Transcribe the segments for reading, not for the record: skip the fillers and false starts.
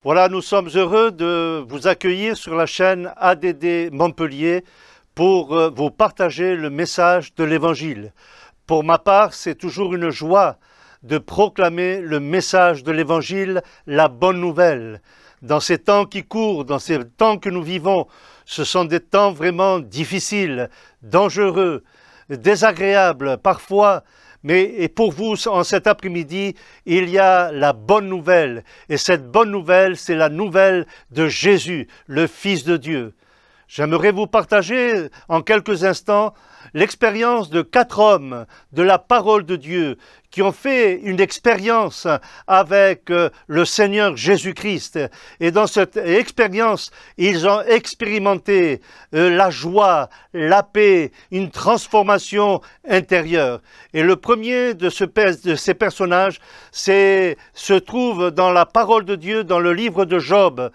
Voilà, nous sommes heureux de vous accueillir sur la chaîne ADD Montpellier pour vous partager le message de l'Évangile. Pour ma part, c'est toujours une joie de proclamer le message de l'Évangile, la bonne nouvelle. Dans ces temps qui courent, dans ces temps que nous vivons, ce sont des temps vraiment difficiles, dangereux, désagréables parfois. Mais pour vous, en cet après-midi, il y a la bonne nouvelle. Et cette bonne nouvelle, c'est la nouvelle de Jésus, le Fils de Dieu. J'aimerais vous partager en quelques instants l'expérience de 4 hommes de la parole de Dieu qui ont fait une expérience avec le Seigneur Jésus-Christ. Et dans cette expérience, ils ont expérimenté la joie, la paix, une transformation intérieure. Et le premier de ces personnages se trouve dans la parole de Dieu, dans le livre de Job.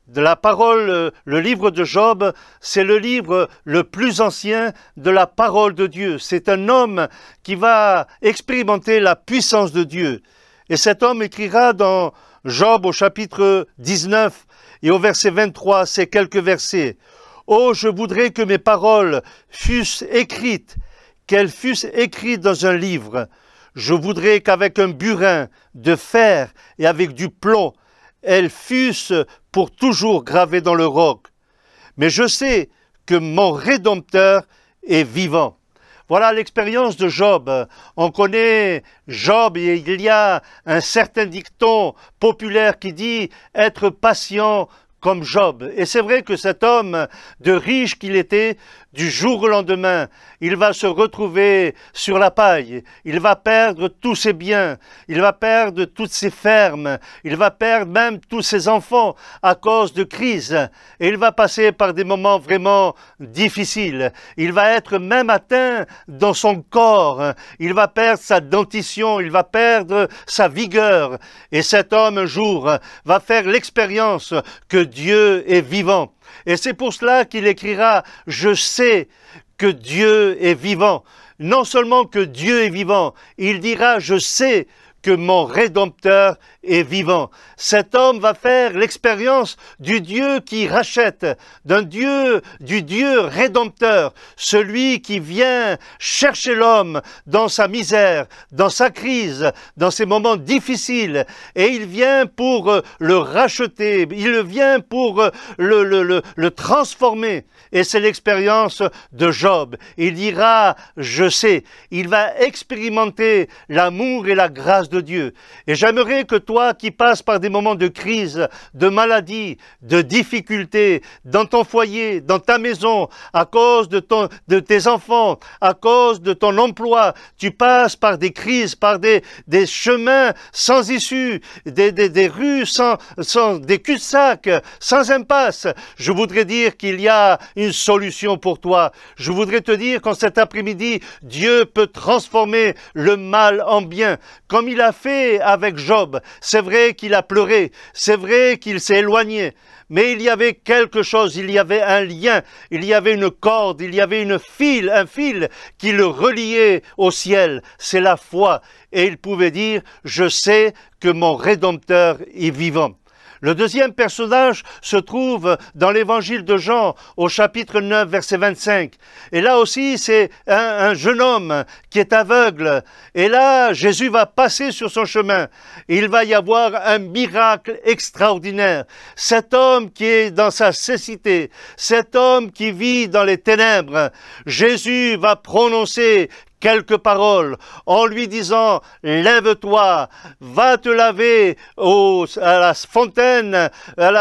De la parole, le livre de Job, c'est le livre le plus ancien de la parole de Dieu. C'est un homme qui va expérimenter la puissance de Dieu. Et cet homme écrira dans Job au chapitre 19 et au verset 23, ces quelques versets. « Oh, je voudrais que mes paroles fussent écrites, qu'elles fussent écrites dans un livre. Je voudrais qu'avec un burin de fer et avec du plomb, elles fussent pour toujours gravées dans le roc. Mais je sais que mon Rédempteur est vivant. » Voilà l'expérience de Job. On connaît Job et il y a un certain dicton populaire qui dit « être patient comme Job ». Et c'est vrai que cet homme, de riche qu'il était, du jour au lendemain, il va se retrouver sur la paille, il va perdre tous ses biens, il va perdre toutes ses fermes, il va perdre même tous ses enfants à cause de crise. Et il va passer par des moments vraiment difficiles. Il va être même atteint dans son corps, il va perdre sa dentition, il va perdre sa vigueur. Et cet homme, un jour, va faire l'expérience que Dieu est vivant. Et c'est pour cela qu'il écrira « Je sais que Dieu est vivant ». Non seulement que Dieu est vivant, il dira « Je sais que mon Rédempteur est vivant ». Cet homme va faire l'expérience du Dieu qui rachète, du Dieu Rédempteur, celui qui vient chercher l'homme dans sa misère, dans sa crise, dans ses moments difficiles, et il vient pour le racheter, il vient pour le transformer. Et c'est l'expérience de Job. Il dira « Je sais ». Il va expérimenter l'amour et la grâce de Dieu. Et j'aimerais que toi qui passes par des moments de crise, de maladie, de difficultés, dans ton foyer, dans ta maison, à cause de tes enfants, à cause de ton emploi, tu passes par des crises, par des chemins sans issue, des rues des cul-de-sac, sans impasse. Je voudrais dire qu'il y a une solution pour toi. Je voudrais te dire qu'en cet après-midi, Dieu peut transformer le mal en bien, comme il a fait avec Job. C'est vrai qu'il a pleuré, c'est vrai qu'il s'est éloigné, mais il y avait quelque chose, il y avait un lien, il y avait une corde, il y avait un fil qui le reliait au ciel. C'est la foi. Et il pouvait dire « Je sais que mon Rédempteur est vivant ». Le deuxième personnage se trouve dans l'évangile de Jean, au chapitre 9, verset 25. Et là aussi, c'est un jeune homme qui est aveugle. Et là, Jésus va passer sur son chemin. Il va y avoir un miracle extraordinaire. Cet homme qui est dans sa cécité, cet homme qui vit dans les ténèbres, Jésus va prononcer quelques paroles en lui disant « Lève-toi, va te laver à la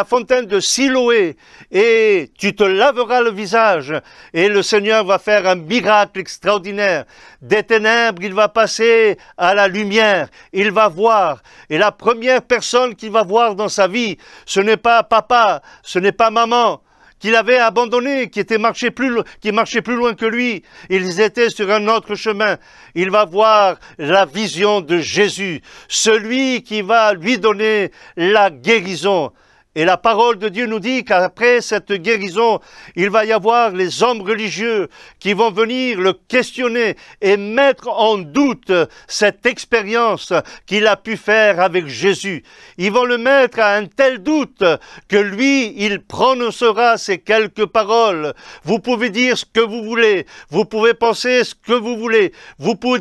fontaine de Siloé et tu te laveras le visage. » Et le Seigneur va faire un miracle extraordinaire. Des ténèbres, il va passer à la lumière. Il va voir. Et la première personne qu'il va voir dans sa vie, ce n'est pas papa, ce n'est pas maman, qu'il avait abandonné, qui marchait plus loin que lui. Ils étaient sur un autre chemin. Il va voir la vision de Jésus, celui qui va lui donner la guérison. Et la parole de Dieu nous dit qu'après cette guérison, il va y avoir les hommes religieux qui vont venir le questionner et mettre en doute cette expérience qu'il a pu faire avec Jésus. Ils vont le mettre à un tel doute que lui, il prononcera ces quelques paroles. Vous pouvez dire ce que vous voulez, vous pouvez penser ce que vous voulez, vous pouvez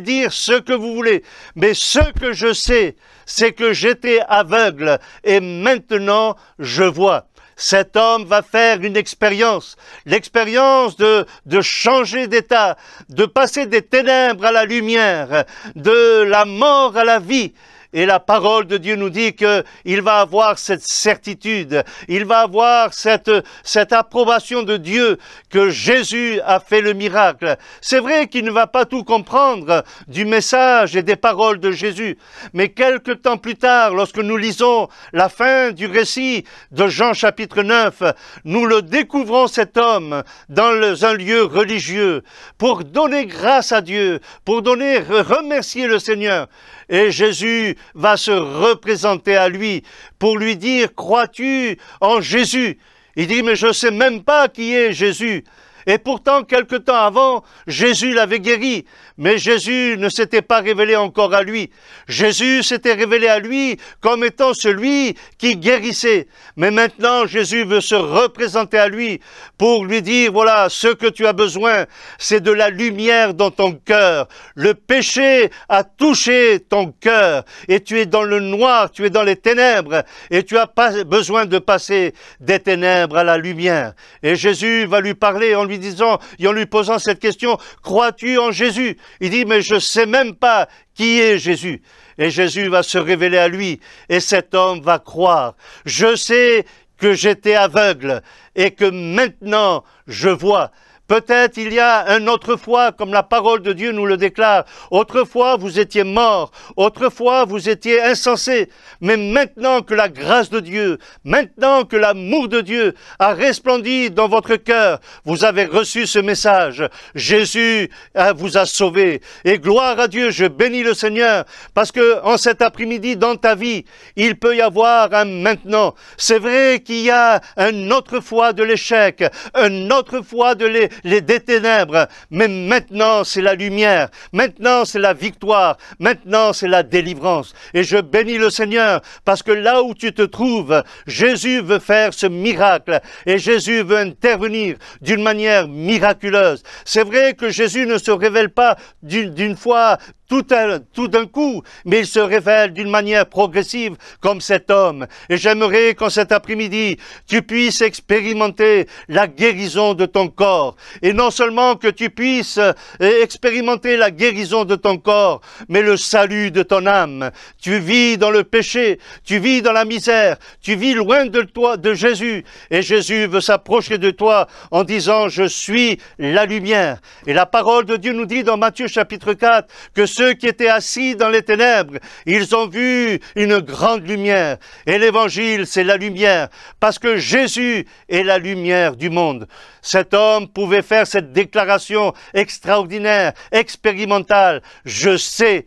dire ce que vous voulez, mais ce que je sais, c'est que j'étais aveugle et maintenant je vois. Cet homme va faire une expérience, l'expérience de changer d'état, de passer des ténèbres à la lumière, de la mort à la vie. Et la parole de Dieu nous dit qu'il va avoir cette certitude, il va avoir cette approbation de Dieu que Jésus a fait le miracle. C'est vrai qu'il ne va pas tout comprendre du message et des paroles de Jésus, mais quelque temps plus tard, lorsque nous lisons la fin du récit de Jean chapitre 9, nous le découvrons cet homme dans un lieu religieux pour donner grâce à Dieu, pour remercier le Seigneur. Et Jésus va se représenter à lui pour lui dire, crois-tu en Jésus? Il dit, mais je ne sais même pas qui est Jésus. Et pourtant, quelque temps avant, Jésus l'avait guéri. Mais Jésus ne s'était pas révélé encore à lui. Jésus s'était révélé à lui comme étant celui qui guérissait. Mais maintenant, Jésus veut se représenter à lui pour lui dire, voilà, ce que tu as besoin, c'est de la lumière dans ton cœur. Le péché a touché ton cœur et tu es dans le noir, tu es dans les ténèbres et tu as pas besoin de passer des ténèbres à la lumière. Et Jésus va lui parler en lui disant, et en lui posant cette question, crois-tu en Jésus? Il dit, mais je ne sais même pas qui est Jésus. Et Jésus va se révéler à lui, et cet homme va croire. Je sais que j'étais aveugle, et que maintenant je vois. Peut-être il y a un autrefois, comme la parole de Dieu nous le déclare. Autrefois, vous étiez morts. Autrefois, vous étiez insensés. Mais maintenant que la grâce de Dieu, maintenant que l'amour de Dieu a resplendi dans votre cœur, vous avez reçu ce message. Jésus vous a sauvé. Et gloire à Dieu, je bénis le Seigneur, parce que en cet après-midi, dans ta vie, il peut y avoir un maintenant. C'est vrai qu'il y a un autrefois de l'échec, un autrefois des ténèbres, mais maintenant c'est la lumière, maintenant c'est la victoire, maintenant c'est la délivrance. Et je bénis le Seigneur, parce que là où tu te trouves, Jésus veut faire ce miracle, et Jésus veut intervenir d'une manière miraculeuse. C'est vrai que Jésus ne se révèle pas d'une fois, tout d'un coup, mais il se révèle d'une manière progressive comme cet homme. Et j'aimerais qu'en cet après-midi, tu puisses expérimenter la guérison de ton corps. Et non seulement que tu puisses expérimenter la guérison de ton corps, mais le salut de ton âme. Tu vis dans le péché, tu vis dans la misère, tu vis loin de toi, de Jésus. Et Jésus veut s'approcher de toi en disant, je suis la lumière. Et la parole de Dieu nous dit dans Matthieu chapitre 4 que ceux qui étaient assis dans les ténèbres, ils ont vu une grande lumière. Et l'évangile, c'est la lumière, parce que Jésus est la lumière du monde. Cet homme pouvait faire cette déclaration extraordinaire, expérimentale. Je sais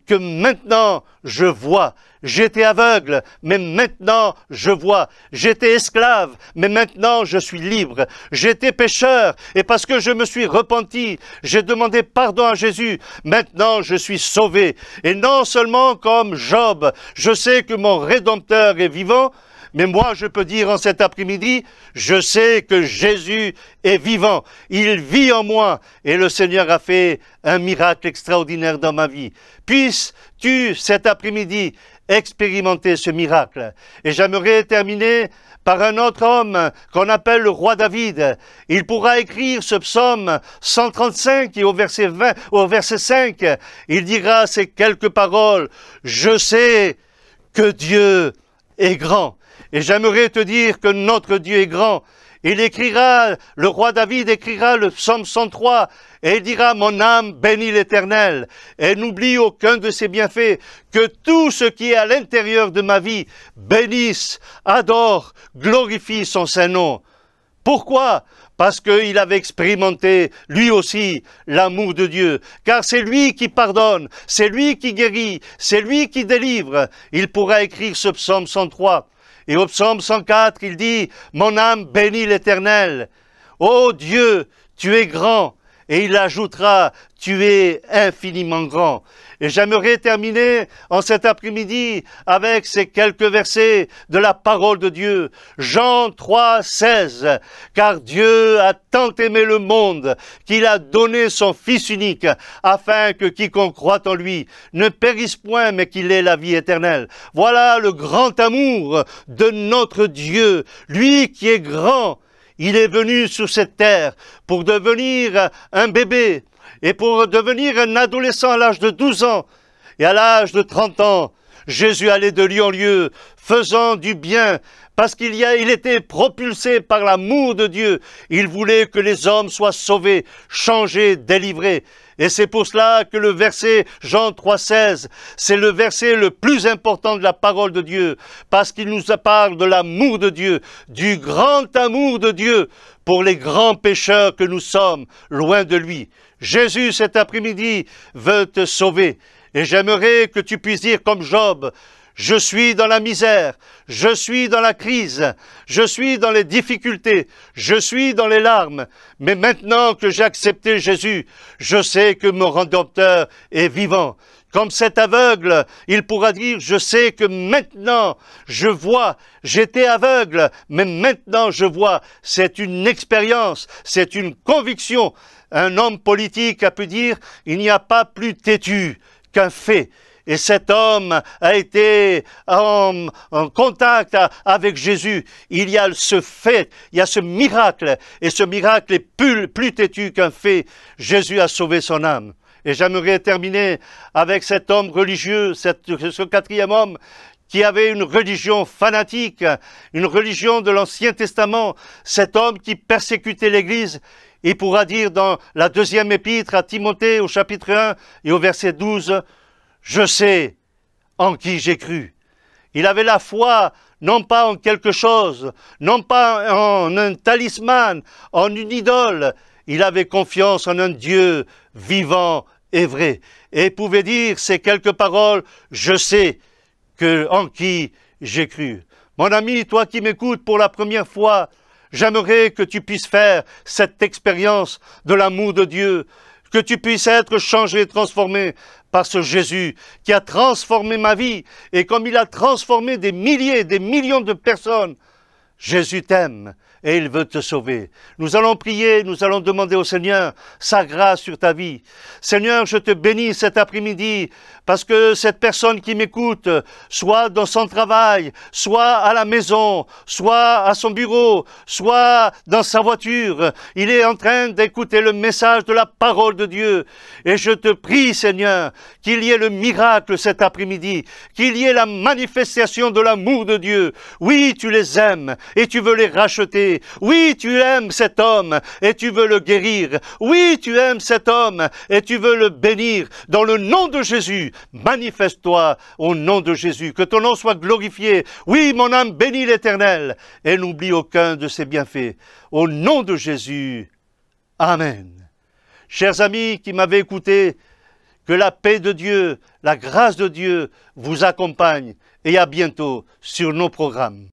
que maintenant je vois. J'étais aveugle, mais maintenant je vois. J'étais esclave, mais maintenant je suis libre. J'étais pécheur, et parce que je me suis repenti, j'ai demandé pardon à Jésus. Maintenant je suis sauvé. Et non seulement comme Job, je sais que mon Rédempteur est vivant, mais moi, je peux dire en cet après-midi, je sais que Jésus est vivant. Il vit en moi. Et le Seigneur a fait un miracle extraordinaire dans ma vie. Puisses-tu, cet après-midi, expérimenter ce miracle. Et j'aimerais terminer par un autre homme qu'on appelle le roi David. Il pourra écrire ce psaume 135 et au verset 5, il dira ces quelques paroles. Je sais que Dieu est grand. Et j'aimerais te dire que notre Dieu est grand. Le roi David écrira le psaume 103 et il dira, mon âme bénit l'Éternel et n'oublie aucun de ses bienfaits, que tout ce qui est à l'intérieur de ma vie bénisse, adore, glorifie son saint nom. Pourquoi? Parce qu'il avait expérimenté, lui aussi, l'amour de Dieu. Car c'est lui qui pardonne, c'est lui qui guérit, c'est lui qui délivre. Il pourra écrire ce psaume 103. Et au psaume 104, il dit « Mon âme bénit l'Éternel. Ô Dieu, tu es grand. » Et il ajoutera « Tu es infiniment grand. » Et j'aimerais terminer en cet après-midi avec ces quelques versets de la parole de Dieu. Jean 3, 16. « Car Dieu a tant aimé le monde qu'il a donné son Fils unique, afin que quiconque croit en lui ne périsse point, mais qu'il ait la vie éternelle. » Voilà le grand amour de notre Dieu, lui qui est grand. Il est venu sur cette terre pour devenir un bébé et pour devenir un adolescent à l'âge de 12 ans. Et à l'âge de 30 ans, Jésus allait de lieu en lieu, faisant du bien, parce il était propulsé par l'amour de Dieu. Il voulait que les hommes soient sauvés, changés, délivrés. Et c'est pour cela que le verset Jean 3,16, c'est le verset le plus important de la parole de Dieu, parce qu'il nous parle de l'amour de Dieu, du grand amour de Dieu pour les grands pécheurs que nous sommes, loin de lui. Jésus, cet après-midi, veut te sauver. Et j'aimerais que tu puisses dire comme Job, je suis dans la misère, je suis dans la crise, je suis dans les difficultés, je suis dans les larmes. Mais maintenant que j'ai accepté Jésus, je sais que mon Rédempteur est vivant. Comme cet aveugle, il pourra dire, je sais que maintenant je vois, j'étais aveugle, mais maintenant je vois. C'est une expérience, c'est une conviction. Un homme politique a pu dire, il n'y a pas plus têtu qu'un fait. Et cet homme a été en contact avec Jésus. Il y a ce fait, il y a ce miracle. Et ce miracle est plus têtu qu'un fait. Jésus a sauvé son âme. Et j'aimerais terminer avec cet homme religieux, ce quatrième homme, qui avait une religion fanatique, une religion de l'Ancien Testament. Cet homme qui persécutait l'Église. Il pourra dire dans la deuxième épître à Timothée, au chapitre 1 et au verset 12, « Je sais en qui j'ai cru. » Il avait la foi, non pas en quelque chose, non pas en un talisman, en une idole. Il avait confiance en un Dieu vivant et vrai. Et il pouvait dire ces quelques paroles, « Je sais en qui j'ai cru. » Mon ami, toi qui m'écoutes pour la première fois, j'aimerais que tu puisses faire cette expérience de l'amour de Dieu, que tu puisses être changé, transformé par ce Jésus qui a transformé ma vie. Et comme il a transformé des milliers, des millions de personnes, Jésus t'aime et il veut te sauver. Nous allons prier, nous allons demander au Seigneur sa grâce sur ta vie. Seigneur, je te bénis cet après-midi parce que cette personne qui m'écoute, soit dans son travail, soit à la maison, soit à son bureau, soit dans sa voiture, il est en train d'écouter le message de la parole de Dieu. Et je te prie, Seigneur, qu'il y ait le miracle cet après-midi, qu'il y ait la manifestation de l'amour de Dieu. Oui, tu les aimes et tu veux les racheter. Oui, tu aimes cet homme et tu veux le guérir. Oui, tu aimes cet homme et tu veux le bénir. Dans le nom de Jésus, manifeste-toi au nom de Jésus. Que ton nom soit glorifié. Oui, mon âme bénit l'Éternel et n'oublie aucun de ses bienfaits. Au nom de Jésus, Amen. Chers amis qui m'avez écouté, que la paix de Dieu, la grâce de Dieu vous accompagne et à bientôt sur nos programmes.